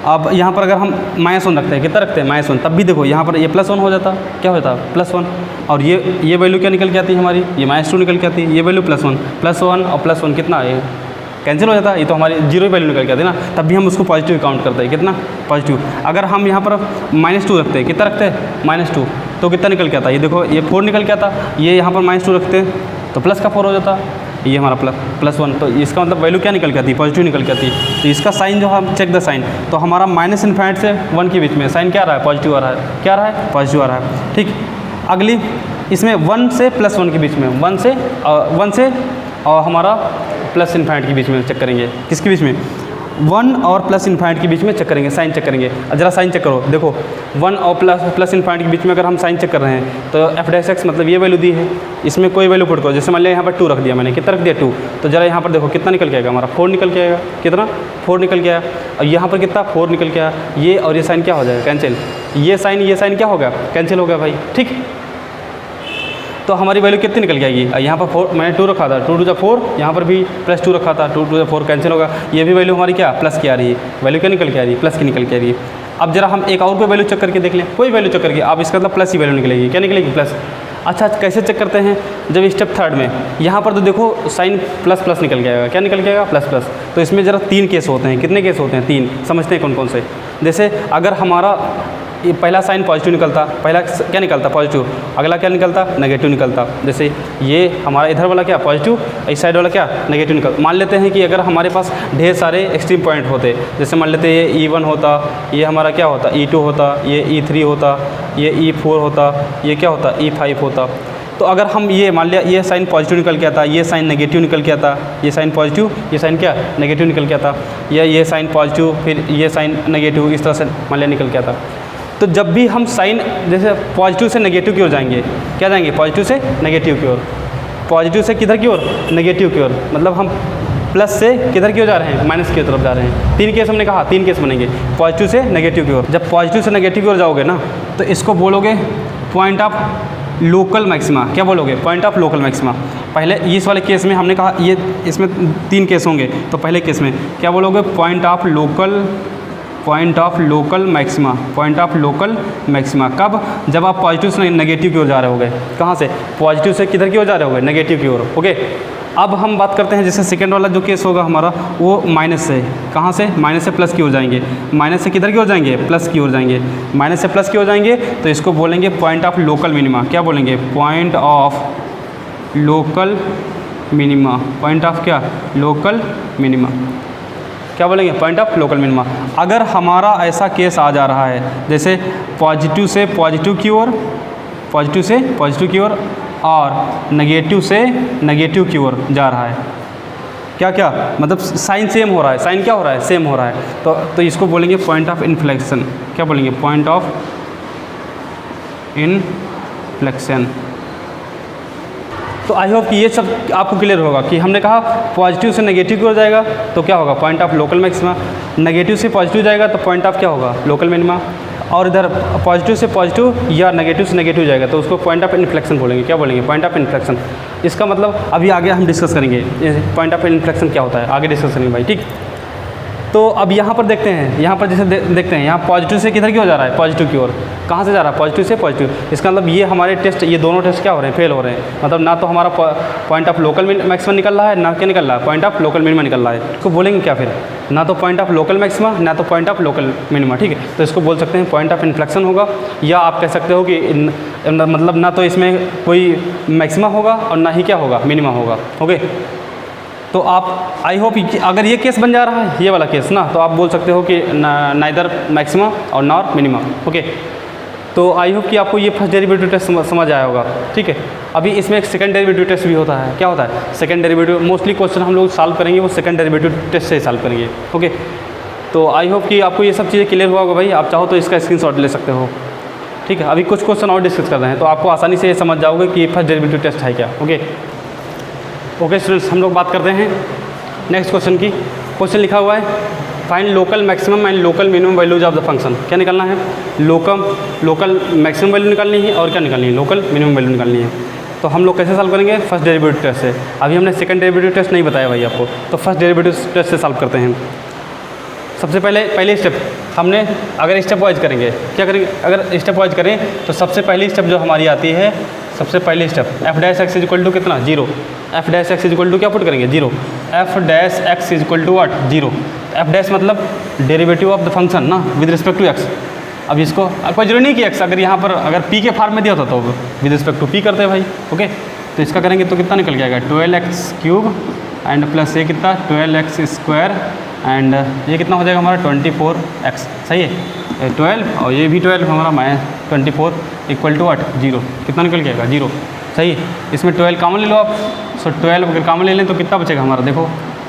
अब यहाँ पर अगर हम -1 रखते हैं, कितना रखते हैं, -1, तब भी देखो यहाँ पर ये +1 हो जाता, क्या हो जाता, +1। और ये वैल्यू क्या निकल के आती है हमारी, ये -2 निकल के आती है, ये वैल्यू +1 और +1 कितना है, कैंसिल हो जाता है। ये तो हमारी 0 वैल्यू निकल के आती है ना, तब भी हम उसको पॉजिटिव काउंट करते हैं। कितना, पॉजिटिव। अगर हम यहाँ पर -2 रखते हैं, कितना रखते हैं, -2, तो कितना निकल के आता है, ये देखो ये 4 निकल के आता। ये यहाँ पर -2 रखते हैं तो प्लस का 4 हो जाता। ये हमारा प्लस 1, तो इसका मतलब वैल्यू क्या निकल के आती है, पॉजिटिव निकल के आती है। तो इसका साइन जो हम चेक द साइन, तो हमारा माइनस इन्फिनिटी से 1 के बीच में साइन क्या आ रहा है, पॉजिटिव आ रहा है, क्या आ रहा है, पॉजिटिव आ रहा है। ठीक, अगली इसमें 1 से +1 के बीच में, 1 से और हमारा प्लस इन्फिनिटी के बीच में चेक करेंगे, किसके बीच में, 1 और प्लस इन्फिनिटी के बीच में चेक करेंगे, साइन चेक करेंगे। जरा साइन चेक करो, देखो 1 और प्लस इन्फिनिटी के बीच में अगर हम साइन चेक कर रहे हैं तो f' मतलब ये वैल्यू दी है, इसमें कोई वैल्यू पुट करो, जैसे मान लिया यहाँ पर 2 रख दिया मैंने, कितना रख दिया 2, तो जरा यहाँ पर देखो कितना निकल के आएगा, हमारा 4 निकल के आएगा, कितना 4 निकल के आया, और यहाँ पर कितना 4 निकल के आया, ये और ये साइन क्या हो जाएगा, कैंसिल, ये साइन क्या हो गया, कैंसिल हो गया भाई। ठीक, तो हमारी वैल्यू कितनी निकल के आएगी, यहाँ पर 4 मैंने 2 रखा था, 2 × 4, यहाँ पर भी +2 रखा था, 2 × 4 कैंसिल होगा, ये भी वैल्यू हमारी क्या प्लस की आ रही है, वैल्यू क्या निकल के आ रही है, प्लस की निकल के आ रही है। अब जरा हम एक और कोई वैल्यू चेक करके देख लें, कोई वैल्यू चेक करके, आप इसका मतलब प्लस ही वैल्यू निकलेगी, क्या निकलेगी, प्लस। अच्छा, कैसे चेक करते हैं, जब स्टेप 3 में यहाँ पर तो देखो साइन प्लस निकल के आएगा, क्या निकल के आएगा, प्लस। तो इसमें ज़रा 3 केस होते हैं, कितने केस होते हैं, 3, समझते हैं कौन कौन से। जैसे अगर हमारा ये पहला साइन पॉजिटिव निकलता, पहला क्या निकलता, पॉजिटिव, अगला क्या निकलता, नेगेटिव निकलता। जैसे ये हमारा इधर वाला क्या पॉजिटिव, इस साइड वाला क्या नेगेटिव निकलता। मान लेते हैं कि अगर हमारे पास ढेर सारे एक्सट्रीम पॉइंट होते, जैसे मान लेते हैं ये E1 होता, ये हमारा क्या होता, E2 होता, ये E3 होता, ये E4 होता, ये क्या होता, E5 होता। तो अगर हम ये मान लिया ये साइन पॉजिटिव निकल के आता, ये साइन नेगेटिव निकल के आता, ये साइन पॉजिटिव, ये साइन क्या नेगेटिव निकल के आता, ये साइन पॉजिटिव, फिर ये साइन नेगेटिव, इस तरह से मान लिया निकल के आता। तो जब भी हम साइन जैसे पॉजिटिव से नेगेटिव की ओर जाएंगे, क्या जाएंगे, पॉजिटिव से नेगेटिव की ओर, पॉजिटिव से किधर की ओर, नेगेटिव की ओर, मतलब हम प्लस से किधर की ओर जा रहे हैं, माइनस की तरफ जा रहे हैं। 3 केस हमने कहा, 3 केस बनेंगे, पॉजिटिव से नेगेटिव की ओर। जब पॉजिटिव से नेगेटिव की ओर जाओगे ना, तो इसको बोलोगे पॉइंट ऑफ लोकल मैक्सिमा, क्या बोलोगे, पॉइंट ऑफ लोकल मैक्सिमा। पहले इस वाले केस में हमने कहा ये इसमें 3 केस होंगे, तो पहले केस में क्या बोलोगे, point of local maxima, point of local maxima. कब, जब आप पॉजिटिव से नेगेटिव की ओर जा रहे होगे, कहाँ से, पॉजिटिव से किधर की ओर जा रहे होगे, नेगेटिव की ओर। ओके, अब हम बात करते हैं जैसे सेकंड वाला जो केस होगा हमारा, वो माइनस से, कहाँ से, माइनस से प्लस की ओर जाएंगे, माइनस से किधर की ओर जाएंगे, प्लस की ओर जाएंगे, माइनस से प्लस की ओर जाएंगे, तो इसको बोलेंगे पॉइंट ऑफ लोकल मिनिमा। क्या बोलेंगे, point of local minima, point of क्या, लोकल मिनिमा, क्या बोलेंगे, पॉइंट ऑफ लोकल मिनिमा। अगर हमारा ऐसा केस आ जा रहा है जैसे पॉजिटिव से पॉजिटिव की ओर, पॉजिटिव से पॉजिटिव की ओर, और नेगेटिव से नेगेटिव की ओर जा रहा है, क्या क्या मतलब साइन सेम हो रहा है, साइन क्या हो रहा है, सेम हो रहा है, तो इसको बोलेंगे पॉइंट ऑफ इन्फ्लेक्शन। क्या बोलेंगे, पॉइंट ऑफ इन्फ्लेक्शन। तो आई होप कि ये सब आपको क्लियर होगा कि हमने कहा पॉजिटिव से नेगेटिव की ओर जाएगा तो क्या होगा, point of local maxima, negative से पॉजिटिव जाएगा तो पॉइंट ऑफ क्या होगा, लोकल मिनिमा, और इधर पॉजिटिव से पॉजिटिव या नेगेटिव से नेगेटिव जाएगा तो उसको पॉइंट ऑफ इन्फ्लेक्शन बोलेंगे। क्या बोलेंगे, पॉइंट ऑफ इन्फ्लेक्शन। इसका मतलब अभी आगे हम डिस्कस करेंगे पॉइंट ऑफ इन्फ्लेक्शन क्या होता है, आगे डिस्कस करेंगे भाई, ठीक। तो अब यहाँ पर देखते हैं, यहाँ पर जैसे देखते हैं यहाँ पॉजिटिव से किधर की ओर जा रहा है, पॉजिटिव की ओर, कहाँ से जा रहा है, पॉजिटिव से पॉजिटिव। इसका मतलब ये हमारे टेस्ट, ये दोनों टेस्ट क्या हो रहे हैं, फेल हो रहे हैं। मतलब ना तो हमारा पॉइंट ऑफ लोकल मैक्सिमा निकल रहा है, ना क्या निकल रहा है, पॉइंट ऑफ लोकल मिनिमा निकल रहा है। इसको बोलेंगे क्या फिर, ना तो पॉइंट ऑफ लोकल मैक्सिमा, ना तो पॉइंट ऑफ लोकल मिनिमा, ठीक है। तो इसको बोल सकते हैं पॉइंट ऑफ इन्फ्लेक्शन होगा, या आप कह सकते हो कि मतलब ना तो इसमें कोई मैक्सिमा होगा और ना ही क्या होगा, मिनिमा होगा। ओके, तो आप आई होप अगर ये केस बन जा रहा है, ये वाला केस ना, तो आप बोल सकते हो कि नाइदर मैक्सिमा और नॉर मिनिमा। ओके, तो आई होप कि आपको ये फर्स्ट डेरिवेटिव टेस्ट समझ आया होगा, ठीक है। अभी इसमें एक सेकंड डेरिवेटिव टेस्ट भी होता है। क्या होता है, सेकंड डेरिवेटिव। मोस्टली क्वेश्चन हम लोग सॉल्व करेंगे वो सेकंड डेरिवेटिव टेस्ट से ही सॉल्व करेंगे। ओके, तो आई होप कि आपको ये सब चीज़ें क्लियर हुआ होगा भाई। आप चाहो तो इसका स्क्रीनशॉट ले सकते हो, ठीक है। अभी कुछ क्वेश्चन और डिस्कस कर रहे हैं तो आपको आसानी से ये समझ जाओगे कि फर्स्ट डेरिवेटिव टेस्ट है क्या। ओके स्टूडेंट्स, हम लोग बात करते हैं नेक्स्ट क्वेश्चन की। क्वेश्चन लिखा हुआ है find local maximum and local minimum values of the function. क्या निकालना है, लोकल मैक्सिमम वैल्यू निकालनी है और क्या निकालनी है, लोकल मिनिमम वैल्यू निकालनी है। तो हम लोग कैसे सॉल्व करेंगे, फर्स्ट डेरिवेटिव टेस्ट से। अभी हमने सेकंड डेरिवेटिव टेस्ट नहीं बताया भाई आपको, तो फर्स्ट डेरिवेटिव टेस्ट से सॉल्व करते हैं। सबसे पहले स्टेप हमने अगर स्टेप वाइज करेंगे, क्या करेंगे, अगर स्टेप वाइज करें तो सबसे पहली स्टेप जो हमारी आती है, सबसे पहली step f dash x equal to कितना, 0। f dash x equal to क्या पुट करेंगे, 0। f dash x equal to what, 0। f dash मतलब डेरिवेटिव ऑफ द फंक्शन ना विद रिस्पेक्ट टू x। अब इसको कोई जरूरी नहीं कि x, अगर यहाँ पर अगर p के फॉर्म में दिया होता तो विद रिस्पेक्ट टू p करते हैं भाई। ओके, तो इसका करेंगे तो कितना निकल के आएगा 12x³ एंड प्लस ये कितना 12x² एंड ये कितना हो जाएगा हमारा 24x। सही है, 12 और ये भी 12 हमारा -24 इक्वल टू 8 0। कितना निकल के आएगा 0। सही है, इसमें 12 कॉमन ले लो आप। सो 12 अगर कॉमन ले लें तो कितना बचेगा हमारा, देखो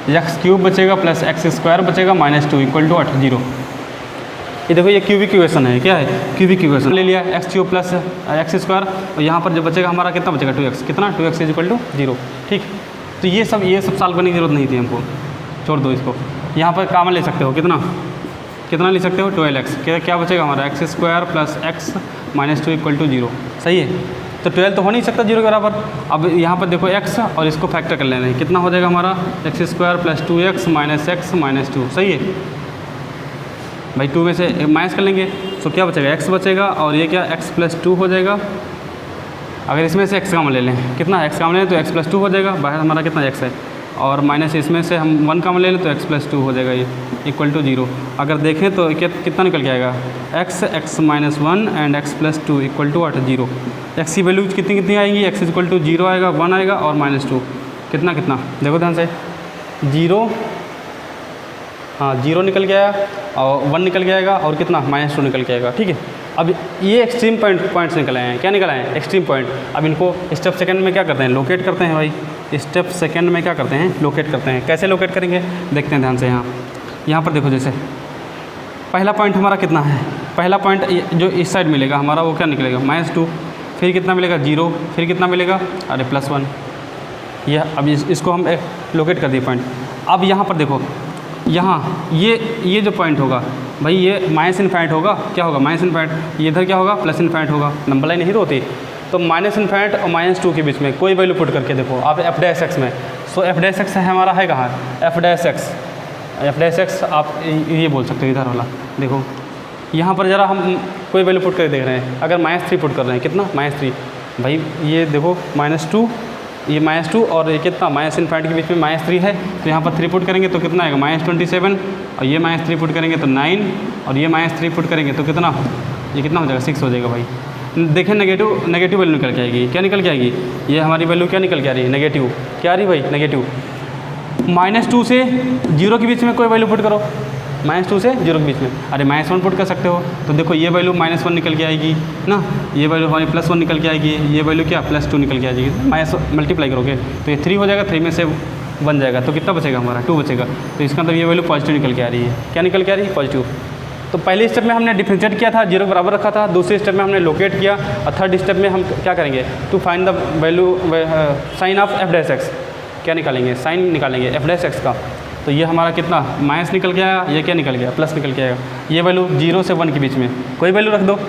x³ बचेगा प्लस x² बचेगा -2 इक्वल टू 8 0। ये देखो ये क्यूबिक इक्वेशन है, क्या है क्यूबिक इक्वेशन। ले लिया x³ प्लस x² और यहाँ पर जो बचेगा हमारा कितना बचेगा 2x। कितना 2x इक्वल टू 0। ठीक, तो ये सब सॉल्व करने की जरूरत नहीं थी हमको, छोड़ दो इसको। यहाँ पर कॉमन ले सकते हो, कितना ले सकते हो 12x। क्या बचेगा हमारा x² plus x -2 equal to 0। सही है, तो 12 तो हो नहीं सकता 0 के बराबर। अब यहाँ पर देखो x और इसको फैक्टर कर लेना है, कितना हो जाएगा हमारा x² plus 2x minus x -2। सही है भाई, 2 में से माइनस कर लेंगे तो क्या बचेगा x बचेगा और ये क्या x प्लस 2 हो जाएगा। अगर इसमें से x कॉमन ले लें, कितना x कॉमन ले लें तो x प्लस 2 हो जाएगा, बाहर हमारा कितना x है, और माइनस इसमें से हम 1 कॉमन ले लें तो x प्लस 2 हो जाएगा, ये इक्वल टू 0। अगर देखें तो कितना निकल के आएगा x -1 and x plus 2 equal to 8 0। x की वैल्यू कितनी आएंगी, x इक्वल टू 0 आएगा, 1 आएगा और -2 कितना देखो ध्यान से 0, हाँ 0 निकल के आया और 1 निकल के आएगा और कितना -2 निकल के आएगा। ठीक है, अब ये एक्सट्रीम पॉइंट्स निकल आए हैं। क्या निकल आए हैं एक्सट्रीम पॉइंट। अब इनको स्टेप सेकंड में क्या करते हैं, लोकेट करते हैं भाई। स्टेप सेकंड में क्या करते हैं, लोकेट करते हैं। कैसे लोकेट करेंगे देखते हैं ध्यान से। यहाँ पर देखो, जैसे पहला पॉइंट हमारा कितना है, पहला पॉइंट जो इस साइड मिलेगा हमारा वो क्या निकलेगा -2, फिर कितना मिलेगा 0, फिर कितना मिलेगा अरे +1। यह अब इसको हम लोकेट कर दिए पॉइंट। अब यहाँ पर देखो, यहाँ ये जो पॉइंट होगा भाई ये माइनस इनफाइनाइट होगा, क्या होगा माइनस इनफाइनाइट, ये इधर क्या होगा प्लस इनफाइनाइट होगा, नंबर लाइन नहीं तो होती। तो माइनस इनफाइनाइट और -2 के बीच में कोई वैल्यू पुट करके देखो आप f' में। सो f' है हमारा है कहाँ, f' आप ये बोल सकते हो इधर वाला। देखो यहाँ पर ज़रा हम कोई वैल्यू पुट करके देख रहे हैं, अगर -3 पुट कर रहे हैं, कितना -3 भाई, ये देखो -2, ये -2 और ये कितना माइनस इनफाइनाइट के बीच में -3 है, तो यहाँ पर 3 पुट करेंगे तो कितना आएगा -27, और ये -3 पुट करेंगे तो 9, और ये -3 पुट करेंगे तो कितना, ये कितना हो जाएगा 6 हो जाएगा भाई। देखें नेगेटिव वैल्यू निकल के आएगी, क्या निकल के आएगी, ये हमारी वैल्यू क्या निकल के आ रही है नेगेटिव। क्या आ रही भाई नेगेटिव। -2 से 0 के बीच में कोई वैल्यू पुट करो, -2 से 0 के बीच में, अरे -1 पुट कर सकते हो, तो देखो ये वैल्यू -1 निकल के आएगी ना, ये वैल्यू हमारी +1 निकल के आएगी, ये वैल्यू क्या +2 निकल के आ जाएगी। माइनस मल्टीप्लाई करोगे तो ये 3 हो जाएगा, 3 में से 1 जाएगा तो कितना बचेगा हमारा 2 बचेगा। तो इसका मतलब ये वैल्यू पॉजिटिव निकल के आ रही है। क्या निकल के आ रही है पॉजिटिव। तो पहले स्टेप में हमने डिफरेंशिएट किया था, 0 के बराबर रखा था, दूसरे स्टेप में हमने लोकेट किया, और थर्ड स्टेप में हम क्या करेंगे to find the value sign of f'। क्या निकालेंगे, साइन निकालेंगे f' का। तो ये हमारा कितना माइनस निकल के आया, ये क्या निकल गया प्लस निकल के आएगा। ये वैल्यू 0 से 1 के बीच में कोई वैल्यू रख दो,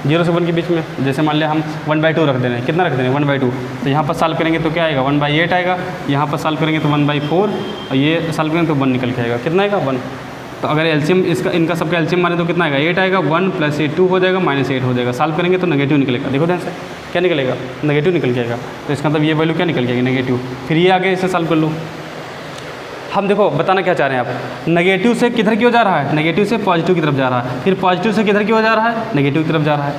0 से 1 के बीच में, जैसे मान लिया हम 1/2 रख दे रहे हैं, कितना रख दे रहे हैं 1/2। तो यहाँ पर सॉल्व करेंगे तो क्या आएगा 1/8 आएगा, यहाँ पर सॉल्व करेंगे तो 1/4, और ये सॉल्व करेंगे तो 1 निकल के आएगा। कितना आएगा 1। तो अगर एलसीएम इनका सबका एलसीएम मारे तो कितना आएगा 8 आएगा, 1 + 8 2 हो जाएगा, -8 हो जाएगा। सॉल्व करेंगे तो नेगेटिव निकलेगा। देखो ध्यान से क्या निकलेगा नेगेटिव निकल के आएगा। तो इसका मतलब ये वैल्यू क्या निकल जाएगी नेगेटिव। फिर ये आगे इसे सॉल्व कर लो। हम देखो बताना क्या चाह रहे हैं आप, नेगेटिव से किधर की ओर जा रहा है, नेगेटिव से पॉजिटिव की तरफ जा रहा है, फिर पॉजिटिव से किधर की ओर जा रहा है, नेगेटिव की तरफ जा रहा है।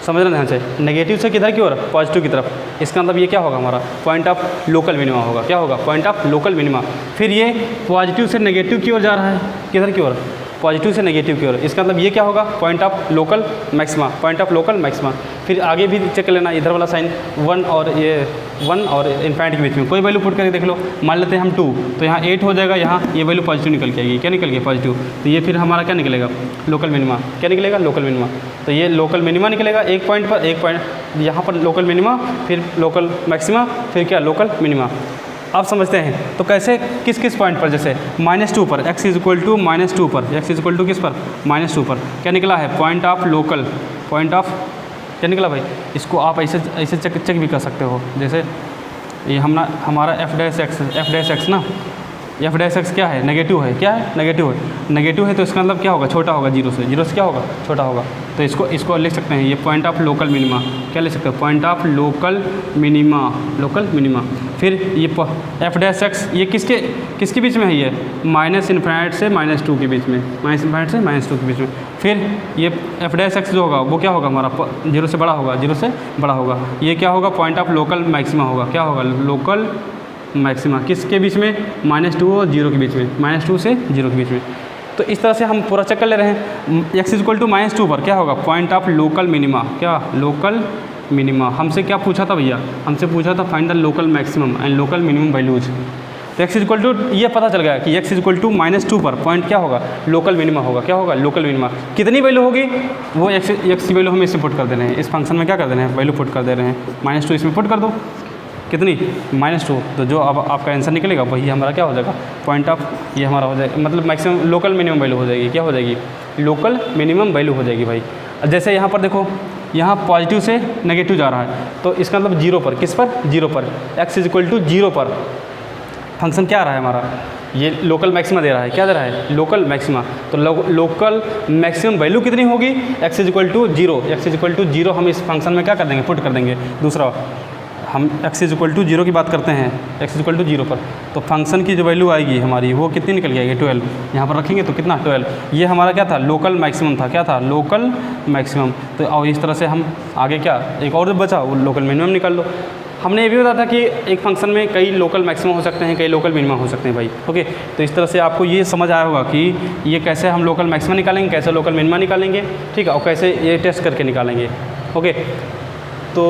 समझना ध्यान से, नेगेटिव से किधर की ओर पॉजिटिव की तरफ। इसका मतलब ये क्या होगा हमारा पॉइंट ऑफ लोकल मिनिमा होगा। क्या होगा पॉइंट ऑफ लोकल मिनिमा। फिर ये पॉजिटिव से नेगेटिव की ओर जा रहा है, किधर की ओर पॉजिटिव से नेगेटिव की ओर। इसका मतलब ये क्या होगा point of local maxima, point of local maxima. फिर आगे भी चेक कर लेना, इधर वाला साइन 1 और ये 1 और इनफाइनाइट के बीच में कोई वैल्यू पुट करके देख लो। मान लेते हैं हम 2, तो यहाँ 8 हो जाएगा, यहाँ ये वैल्यू पॉजिटिव निकल के आएगी। क्या निकल गया पॉजिटिव। तो ये फिर हमारा क्या निकलेगा लोकल मिनिमा। क्या निकलेगा लोकल मिनिमा। तो ये लोकल मिनिमा निकलेगा एक पॉइंट पर, एक पॉइंट यहाँ पर लोकल मिनिमा, फिर लोकल मैक्सिमा, फिर क्या लोकल मिनिमा। आप समझते हैं तो कैसे किस किस पॉइंट पर, जैसे -2 पर x इज इक्वल टू -2 पर, x इज इक्वल टू किस पर -2 पर क्या निकला है point of local, point of क्या निकला भाई। इसको आप ऐसे चेक भी कर सकते हो। जैसे ये हमारा f'(x) ना, f'(x) क्या है नेगेटिव है, क्या है नेगेटिव है, नेगेटिव है तो इसका मतलब क्या होगा छोटा होगा 0 से, 0 से क्या होगा छोटा होगा। तो इसको लिख सकते हैं ये पॉइंट ऑफ लोकल मिनिमा। क्या लिख सकते हो point of local minima, local minima. फिर ये एफ डैश एक्स ये किसके बीच में है, ये माइनस इन्फिनिट से -2 के बीच में, माइनस इन्फिनिट से -2 के बीच में। फिर ये एफ डैश एक्स जो होगा वो क्या होगा हमारा 0 से बड़ा होगा, 0 से बड़ा होगा। ये क्या होगा, पॉइंट ऑफ लोकल मैक्सिमा होगा। क्या होगा, लोकल मैक्सिमा किसके बीच में, -2 और 0 के बीच में, -2 से 0 के बीच में। तो इस तरह से हम पूरा चेक कर ले रहे हैं। x इक्वल टू -2 पर क्या होगा, पॉइंट ऑफ लोकल मिनिमा, क्या लोकल मिनिमा। हमसे क्या पूछा था भैया, हमसे पूछा था find the local maximum and local minimum values. तो x इक्वल टू ये पता चल गया कि x इक्वल टू -2 पर पॉइंट क्या होगा, लोकल मिनिमा होगा। क्या होगा, लोकल मिनिमा। कितनी वैल्यू होगी, वो x की वैल्यू हम इसमें पुट कर दे रहे हैं, इस फंक्शन में क्या कर दे रहे हैं, वैल्यू पुट कर दे रहे हैं। -2 इसमें पुट कर दो, कितनी, -2। तो जो अब आपका आंसर निकलेगा वही हमारा क्या हो जाएगा, पॉइंट ऑफ ये हमारा हो जाएगा, मतलब मैक्सिमम लोकल मिनिमम वैल्यू हो जाएगी। क्या हो जाएगी, लोकल मिनिमम वैल्यू हो जाएगी भाई। जैसे यहाँ पर देखो, यहाँ पॉजिटिव से नेगेटिव जा रहा है, तो इसका मतलब 0 पर, किस पर, 0 पर, x इक्वल टू 0 पर फंक्शन क्या आ रहा है हमारा, ये लोकल मैक्सिमा दे रहा है। क्या दे रहा है, लोकल मैक्सिमा। तो लोकल मैक्सिमम वैल्यू कितनी होगी, x equal to 0। x equal to 0 हम इस फंक्शन में क्या कर देंगे, पुट कर देंगे। दूसरा हम x इक्वल टू 0 की बात करते हैं, x इक्वल टू 0 पर, तो फंक्शन की जो वैल्यू आएगी हमारी वो कितनी निकल के आएगी, 12। यहाँ पर रखेंगे तो कितना, 12। ये हमारा क्या था, लोकल मैक्सिमम था। क्या था, लोकल मैक्सिमम। तो और इस तरह से हम आगे क्या, एक और जो बचा वो लोकल मिनिमम निकाल लो। हमने ये भी बताया था कि एक फंक्शन में कई लोकल मैक्सिमम हो सकते हैं, कई लोकल मिनिमम हो सकते हैं भाई। ओके, तो इस तरह से आपको ये समझ आया होगा कि ये कैसे हम लोकल मैक्सिमम निकालेंगे, कैसे लोकल मिनिमम निकालेंगे, ठीक है, और कैसे ये टेस्ट करके निकालेंगे। ओके, तो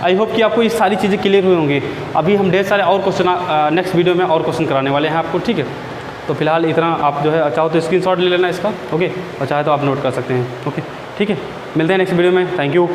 आई होप कि आपको ये सारी चीज़ें क्लियर हुई होंगी। अभी हम ढेर सारे और क्वेश्चन नेक्स्ट वीडियो में और क्वेश्चन कराने वाले हैं आपको, ठीक है। तो फिलहाल इतना, आप जो है चाहो तो स्क्रीनशॉट ले लेना इसका, ओके, और चाहे तो आप नोट कर सकते हैं। ओके, ठीक है, मिलते हैं नेक्स्ट वीडियो में। Thank you.